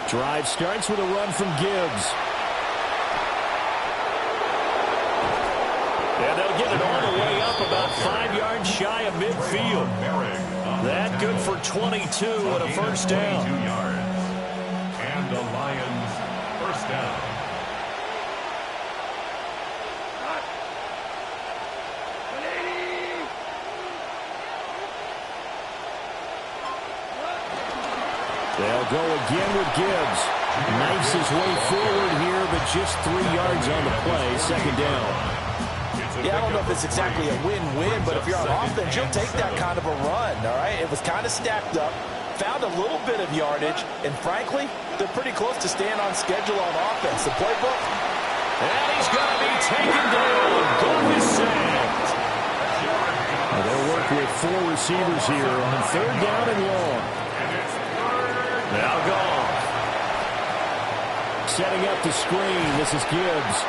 Drive starts with a run from Gibbs. And they'll get it all the way up about 5 yards shy of midfield. That good for 22 and a first down. And the Lions first down. They'll go again with Gibbs. Knifes his way forward here, but just 3 yards on the play. Second down. Yeah, I don't know if it's exactly a win-win, but if you're on offense, you'll take that kind of a run, all right? It was kind of stacked up, found a little bit of yardage, and frankly, they're pretty close to staying on schedule on offense. The playbook. And he's going to be taken down. Goal is sacked. They'll work with 4 receivers here on third down and long. Now gone. Setting up the screen. This is Gibbs.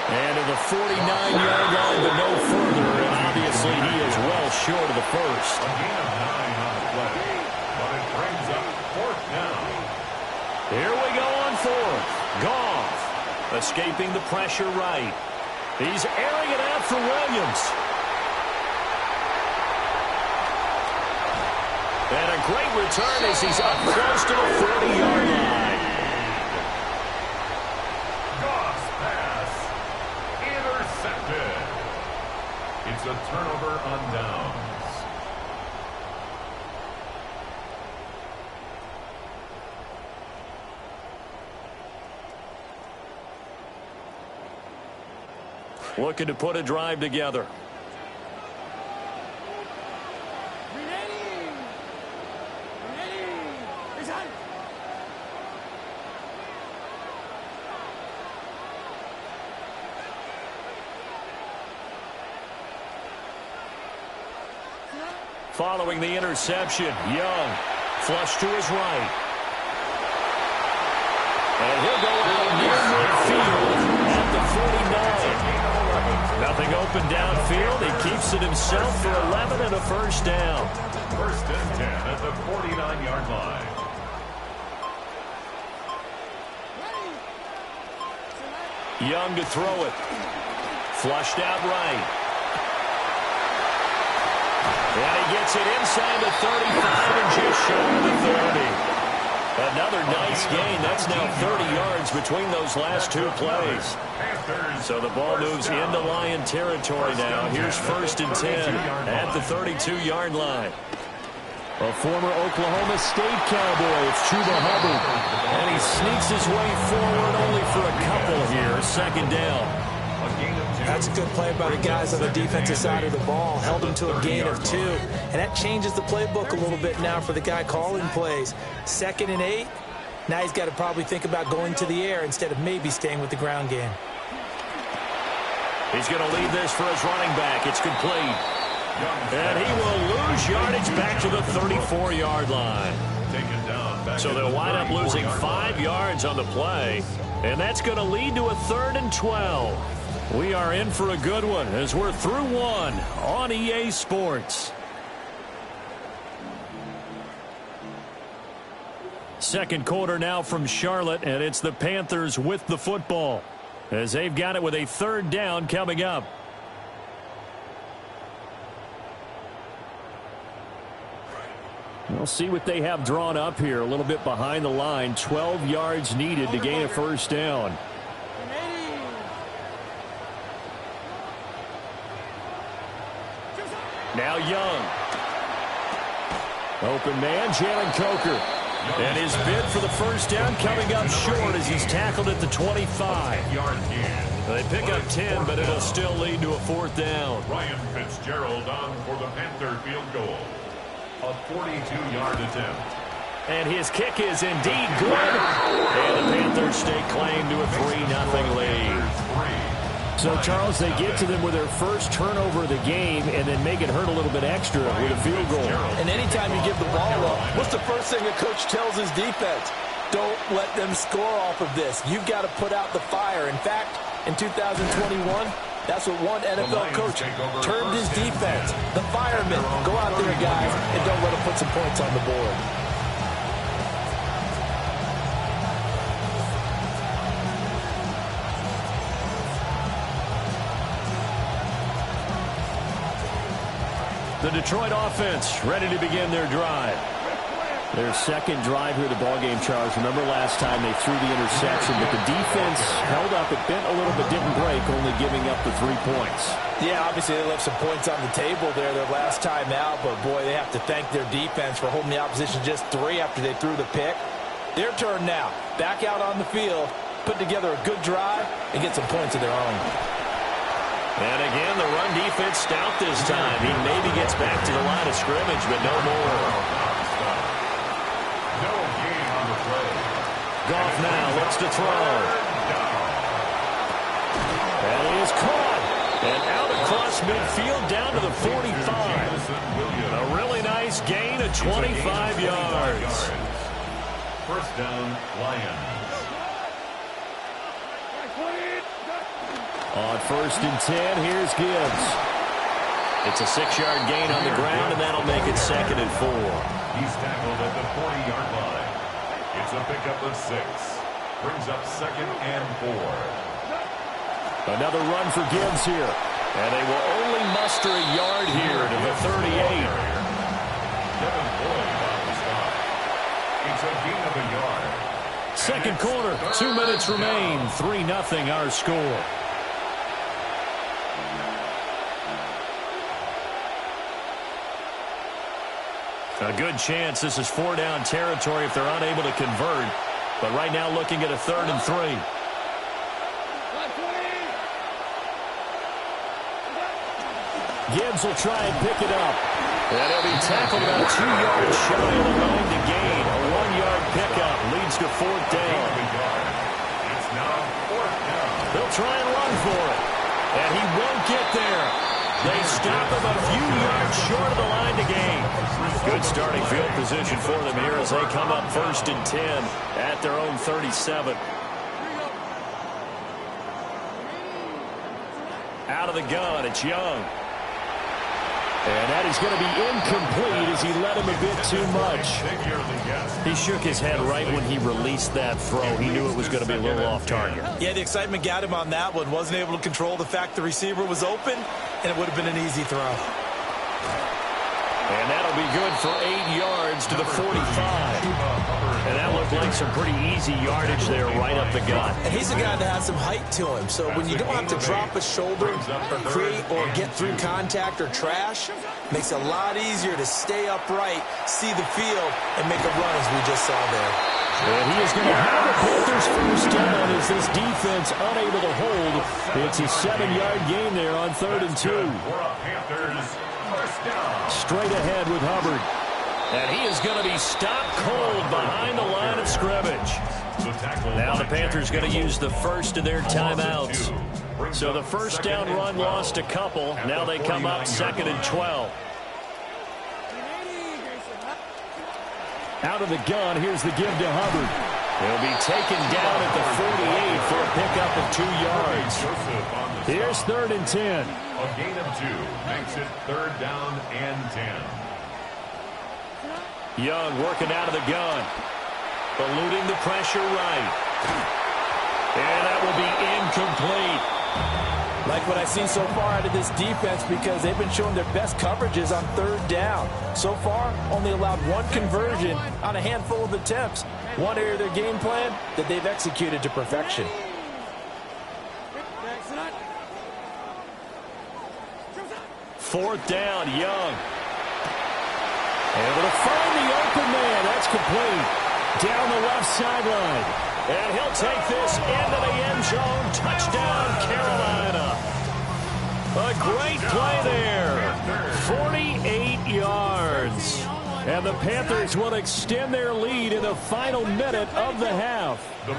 And to the 49-yard line, but no further. And obviously, he is well short of the first. A gain of 9 on the play, but it brings up fourth down. Here we go on fourth. Goff escaping the pressure right. He's airing it out for Williams. And a great return as he's up close to the 40-yard line. Goff's pass intercepted. It's a turnover on downs. Looking to put a drive together. Following the interception, Young flush to his right. And he'll go out near midfield at the 49. Nothing open downfield. He keeps it himself for 11 and a first down. First and 10 at the 49-yard line. Young to throw it. Flushed out right. And he gets it inside the 35 and just short of the 30. Another nice gain. That's now 30 yards between those last 2 plays. So the ball moves into Lion territory now. Here's first and 10 at the 32-yard line. A former Oklahoma State Cowboy, it's Chuba Hubbard. And he sneaks his way forward only for a couple here. Second down. That's a good play by the guys on the defensive side of the ball. Held them to a gain of 2. And that changes the playbook a little bit now for the guy calling plays. 2nd and 8. Now he's got to probably think about going to the air instead of maybe staying with the ground game. He's going to lead this for his running back. It's complete. And he will lose yardage back to the 34-yard line. So they'll wind up losing 5 yards on the play. And that's going to lead to a 3rd and 12. We are in for a good one as we're through one on EA Sports. Second quarter now from Charlotte, and it's the Panthers with the football as they've got it with a 3rd down coming up. We'll see what they have drawn up here a little bit behind the line. 12 yards needed to gain a first down. Now Young. Open man, Jalen Coker. And his bid for the first down coming up short as he's tackled at the 25. They pick up 10, but it'll still lead to a 4th down. Ryan Fitzgerald on for the Panther field goal. A 42-yard attempt. And his kick is indeed good. And the Panthers stake claim to a 3-0 lead. So, Charles, they get to them with their first turnover of the game and then make it hurt a little bit extra with a field goal. And anytime you give the ball up, what's the first thing a coach tells his defense? Don't let them score off of this. You've got to put out the fire. In fact, in 2021, that's what one NFL coach termed his defense. The firemen. Go out there, guys, and don't let them put some points on the board. Detroit offense ready to begin their drive. Their second drive here of the ballgame, Charles. Remember last time they threw the interception, but the defense held up. It bent a little but didn't break, only giving up the 3 points. Yeah, obviously they left some points on the table there their last time out, but boy, they have to thank their defense for holding the opposition just 3 after they threw the pick. Their turn now. Back out on the field, put together a good drive, and get some points of their own. And again, the run defense stout this time. He maybe gets back to the line of scrimmage, but no more. Goff now looks to throw. And he is caught. And out across midfield down to the 45. A really nice gain of 25 yards. First down, Lions. On 1st and 10, here's Gibbs. It's a 6-yard gain on the ground, and that'll make it 2nd and 4. He's tackled at the 40-yard line. It's a pickup of 6. Brings up 2nd and 4. Another run for Gibbs here. And they will only muster a yard here to the 38. Devin Lloyd on the stop. It's a gain of a yard. Second quarter, 2 minutes remain. 3-0 our score. A good chance this is 4-down territory if they're unable to convert. But right now looking at a 3rd and 3. Gibbs will try and pick it up. And he'll be tackled about 2 yards shy of the line to gain. A 1-yard pickup leads to 4th down. It's now 4th down. They'll try and run for it. And he won't get there. They stop him a few yards short of the line to gain. Good starting field position for them here as they come up 1st and 10 at their own 37. Out of the gun, it's Young. And that is going to be incomplete as he led him a bit too much. He shook his head right when he released that throw. He knew it was going to be a little off target. Yeah, the excitement got him on that one. Wasn't able to control the fact the receiver was open, and it would have been an easy throw. And that'll be good for 8 yards to the 45. And that looked like some pretty easy yardage there right up the gut. And he's a guy that has some height to him. So when you don't have to drop a shoulder or create or get through contact or trash, makes it a lot easier to stay upright, see the field, and make a run as we just saw there. And he is going to have the Panthers first down as this defense unable to hold. It's a 7-yard gain there on 3rd and 2. Straight ahead with Hubbard. And he is going to be stopped cold behind the line of scrimmage. Now the Panthers going to use the first of their timeouts. So the first down run lost a couple. Now they come up 2nd and 12. Out of the gun, here's the give to Hubbard. He'll be taken down at the 48 for a pickup of 2 yards. Here's 3rd and 10. A gain of 2 makes it 3rd down and 10. Young working out of the gun. Eluding the pressure right. And that will be incomplete. Like what I've seen so far out of this defense because they've been showing their best coverages on 3rd down. So far, only allowed 1 conversion on a handful of attempts. One area of their game plan that they've executed to perfection. Fourth down, Young. Able to find the open man. That's complete. Down the left sideline. And he'll take this into the end zone. Touchdown, Carolina. A great play there. 48 yards. And the Panthers will extend their lead in the final minute of the half. The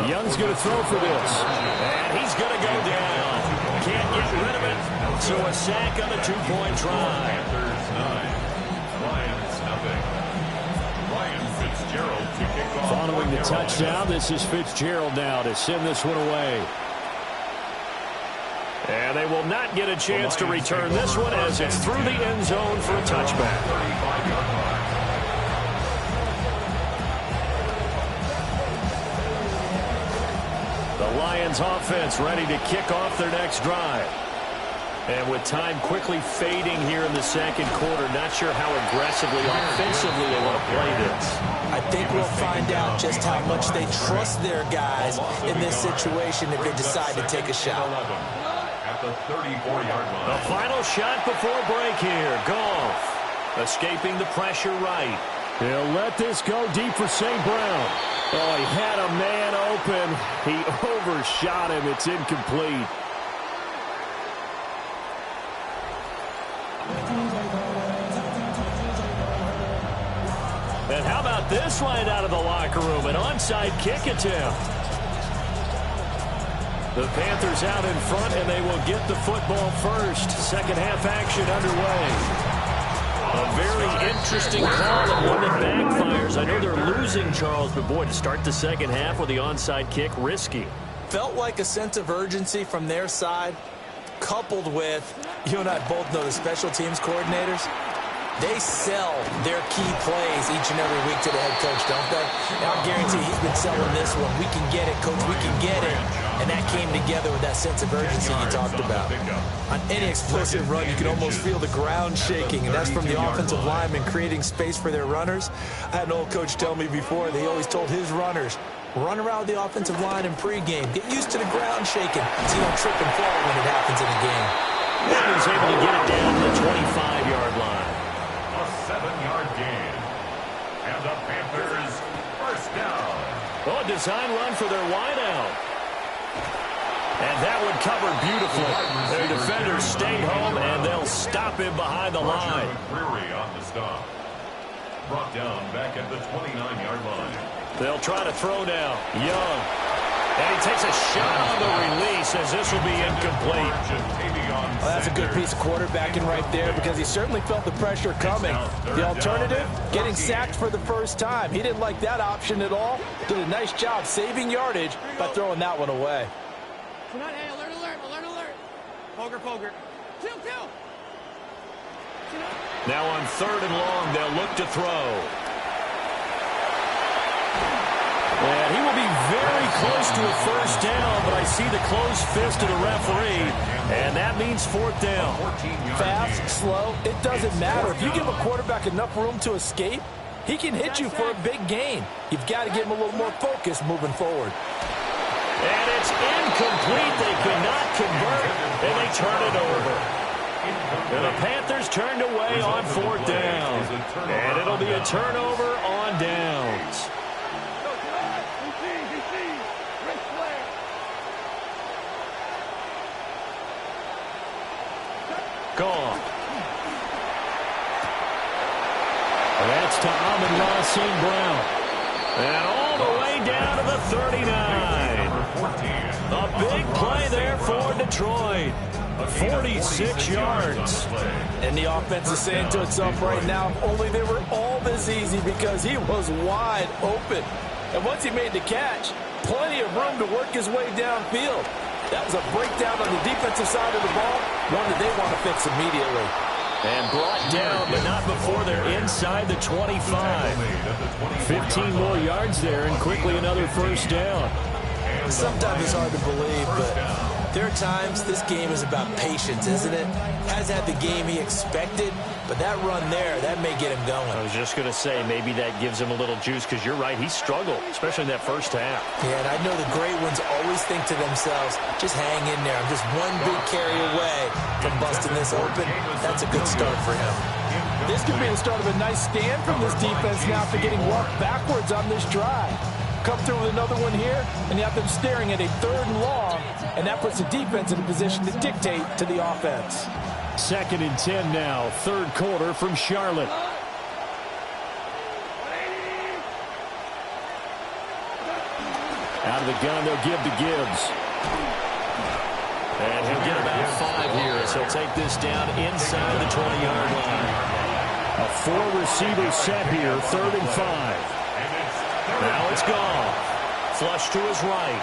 Young's going to throw for this. And he's going to go down. Can't get rid of it. So a sack on a 2-point try. Panthers 9. Lions nothing. Ryan Fitzgerald to kick off. Following the touchdown, this is Fitzgerald now to send this one away. And they will not get a chance to return this one as it's through the end zone for a touchback. The Lions offense ready to kick off their next drive. And with time quickly fading here in the second quarter, not sure how aggressively, offensively they want to play this. I think we'll find out just how much they trust their guys in this situation if they decide to take a shot. At the 34-yard line. The final shot before break here. Goff escaping the pressure right. He'll let this go deep for St. Brown. Oh, he had a man open. He overshot him. It's incomplete. And how about this right out of the locker room? An onside kick attempt. The Panthers out in front, and they will get the football first. Second half action underway. A very interesting call and one that backfires. I know they're losing, Charles, but boy, to start the second half with the onside kick, risky. Felt like a sense of urgency from their side, coupled with, you and I both know the special teams coordinators, they sell their key plays each and every week to the head coach, don't they? And I'll guarantee he's been selling this one. We can get it, coach, we can get it. And that came together with that sense of urgency you talked about. On any explosive run, you can almost feel the ground shaking, and that's from the offensive linemen creating space for their runners. I had an old coach tell me before, he always told his runners, run around the offensive line in pregame. Get used to the ground shaking so you don't trip and fall when it happens in a game. Madden's able to get it down to the 25-yard line. A 7-yard gain. And the Panthers first down. Oh, a design run for their wideout. And that would cover beautifully. Their defenders stay home, and they'll stop him behind the line. McCreary on the stop. Brought down back at the 29-yard line. They'll try to throw now. Young. And he takes a shot on the release as this will be incomplete. Well, that's a good piece of quarterbacking right there because he certainly felt the pressure coming. The alternative, getting sacked for the first time. He didn't like that option at all. Did a nice job saving yardage by throwing that one away. Come on, hey, alert, alert, alert, alert. Poker, poker. Kill, kill. Now on 3rd and long, they'll look to throw. And he will be very close to a first down, but I see the closed fist of the referee, and that means 4th down. Fast, slow, it doesn't matter. If you give a quarterback enough room to escape, he can hit you for a big gain. You've got to give him a little more focus moving forward. And it's incomplete. They cannot convert, and they turn it over. And the Panthers turned away on 4th down. And it'll be a turnover on downs. Gone. That's to Amon-Ra St. Brown. And all the way down to the 39. A big play there for Detroit. 46 yards. And the offense is saying to itself right now, if only they were all this easy because he was wide open. And once he made the catch, plenty of room to work his way downfield. That was a breakdown on the defensive side of the ball, one that they want to fix immediately. And brought down, but not before they're inside the 25. 15 more yards there, and quickly another first down. Sometimes it's hard to believe, but there are times this game is about patience, isn't it? Hasn't had the game he expected, but that run there, that may get him going. I was just going to say, maybe that gives him a little juice, because you're right, he struggled, especially in that first half. Yeah, and I know the great ones always think to themselves, just hang in there. I'm just one big carry away from busting this open. That's a good start for him. This could be the start of a nice stand from this defense now after getting walked backwards on this drive. Come through with another one here, and you have them staring at a 3rd and long, and that puts the defense in a position to dictate to the offense. 2nd and 10 now, 3rd quarter from Charlotte. Out of the gun, they'll give to Gibbs. And he'll get about 5 here as he'll take this down inside the 20-yard line. A 4-receiver set here, 3rd and 5. Now it's gone. Flush to his right.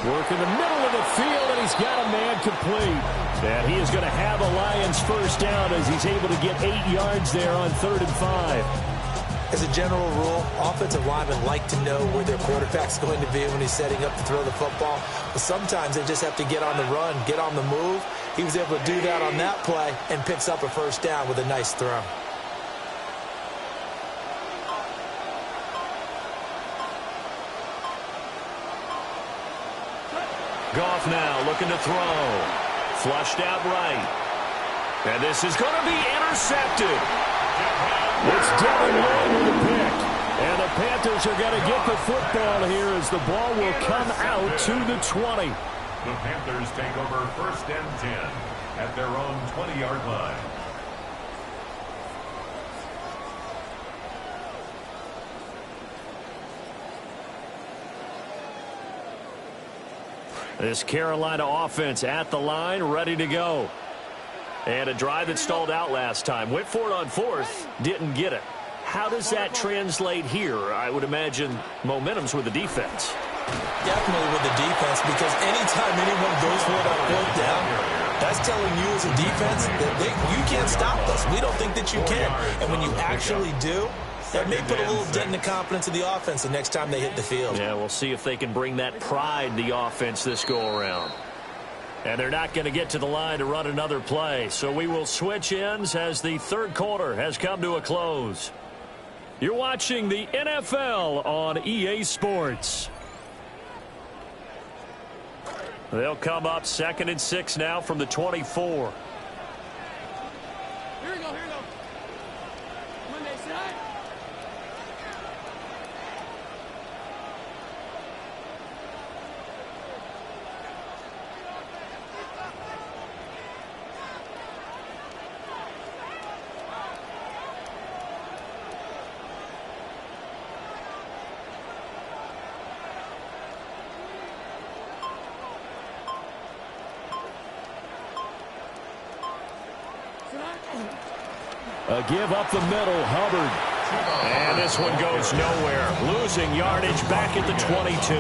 Work in the middle of the field, and he's got a man complete. And he is going to have a Lions first down as he's able to get 8 yards there on 3rd and 5. As a general rule, offensive linemen like to know where their quarterback's going to be when he's setting up to throw the football. But sometimes they just have to get on the run, get on the move, He was able to do that on that play and picks up a first down with a nice throw. Goff now looking to throw. Flushed out right. And this is going to be intercepted. It's Devin Lloyd with a pick. And the Panthers are going to get the football here as the ball will come out to the 20. The Panthers take over 1st and 10 at their own 20-yard line. This Carolina offense at the line, ready to go. And a drive that stalled out last time. Went for it on 4th, didn't get it. How does that translate here? I would imagine momentum's with the defense. Definitely with the defense, because anytime anyone goes for it on 4th down, that's telling you as a defense that you can't stop us. We don't think that you can. And when you actually do, that may put a little dent in the confidence of the offense the next time they hit the field. Yeah, we'll see if they can bring that pride, the offense, this go-around. And they're not going to get to the line to run another play. So we will switch ends as the 3rd quarter has come to a close. You're watching the NFL on EA Sports. They'll come up 2nd and 6 now from the 24. Here we go, here we go. Monday, side. A give up the middle, Hubbard. And this one goes nowhere. Losing yardage back at the 22.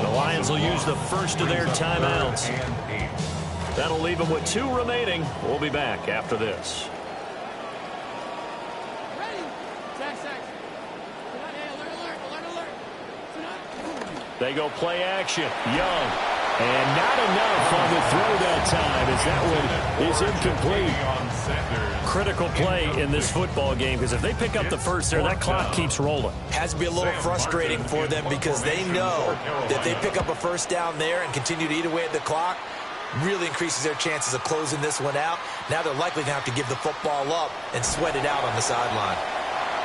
The Lions will use the first of their timeouts. That'll leave them with 2 remaining. We'll be back after this. Ready. Sack. Tonight, hey, alert. Tonight. They go play action. Young. And not enough on the throw that time as that one is incomplete. Critical play in this football game because if they pick up the first there, that clock keeps rolling. Has to be a little frustrating for them because they know that they pick up a first down there and continue to eat away at the clock, really increases their chances of closing this one out. Now they're likely to have to give the football up and sweat it out on the sideline.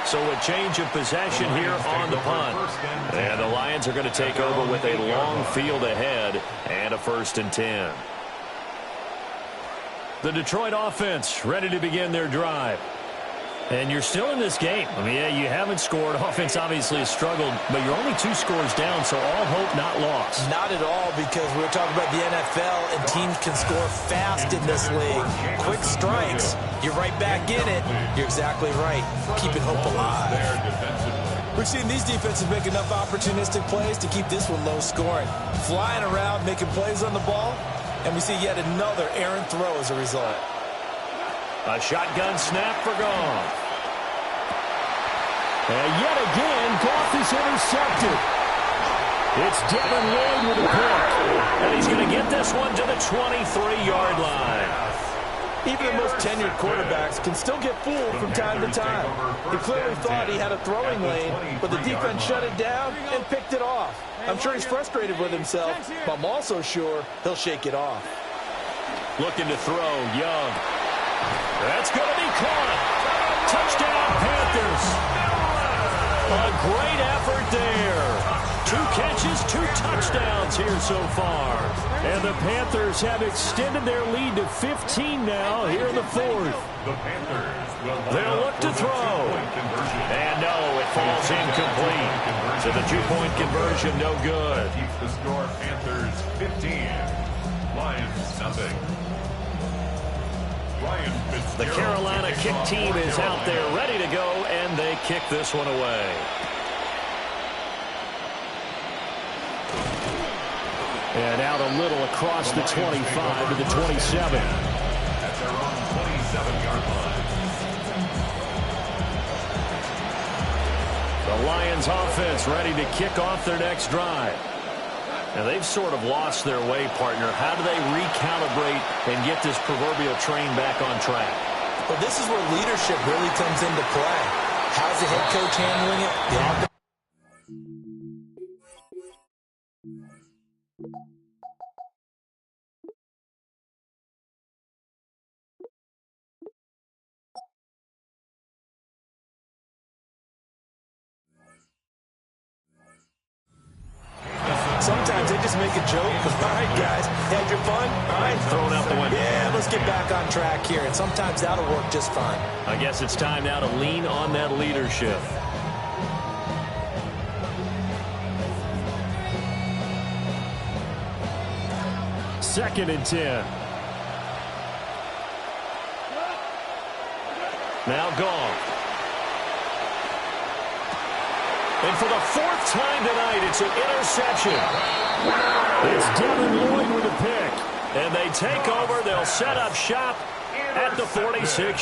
So a change of possession here on the punt. And the Lions are going to take over with a long field ahead and a 1st and 10. The Detroit offense ready to begin their drive. And you're still in this game. I mean, yeah, you haven't scored. Offense obviously has struggled, but you're only 2 scores down, so all hope not lost. Not at all, because we were talking about the NFL, and teams can score fast in this league. Quick strikes, you're right back in it. You're exactly right. Keeping hope alive. We're seeing these defenses make enough opportunistic plays to keep this one low scoring. Flying around, making plays on the ball, and we see yet another errant throw as a result. A shotgun snap for Goff. And yet again, Goff is intercepted. It's Devin Lloyd with a pick. And he's going to get this one to the 23-yard line. Even the most tenured quarterbacks can still get fooled from time to time. He clearly thought he had a throwing lane, but the defense shut it down and picked it off. I'm sure he's frustrated with himself, but I'm also sure he'll shake it off. Looking to throw, Young. That's going to be caught. Touchdown, Panthers. A great effort there. 2 catches, 2 touchdowns here so far. And the Panthers have extended their lead to 15 now here in the 4th. The Panthers will They'll look to throw. And no, it falls incomplete. So the 2-point conversion, no good. Keeps the score Panthers 15. Lions nothing. The Carolina kick team is out there ready to go, and they kick this one away. And out a little across the 25 to the 27. At their own 27-yard line. The Lions offense ready to kick off their next drive. Now, they've sort of lost their way, partner. How do they recalibrate and get this proverbial train back on track? Well, this is where leadership really comes into play. How's the head coach handling it? The offense. Sometimes they just make a joke. All right, guys, had your fun? All right, throw it out the window. Yeah, let's get back on track here. And sometimes that'll work just fine. I guess it's time now to lean on that leadership. Second and 10. Now gone. And for the fourth time tonight, it's an interception. It's Devin Lloyd with a pick. And they take over. They'll set up shop at the 46.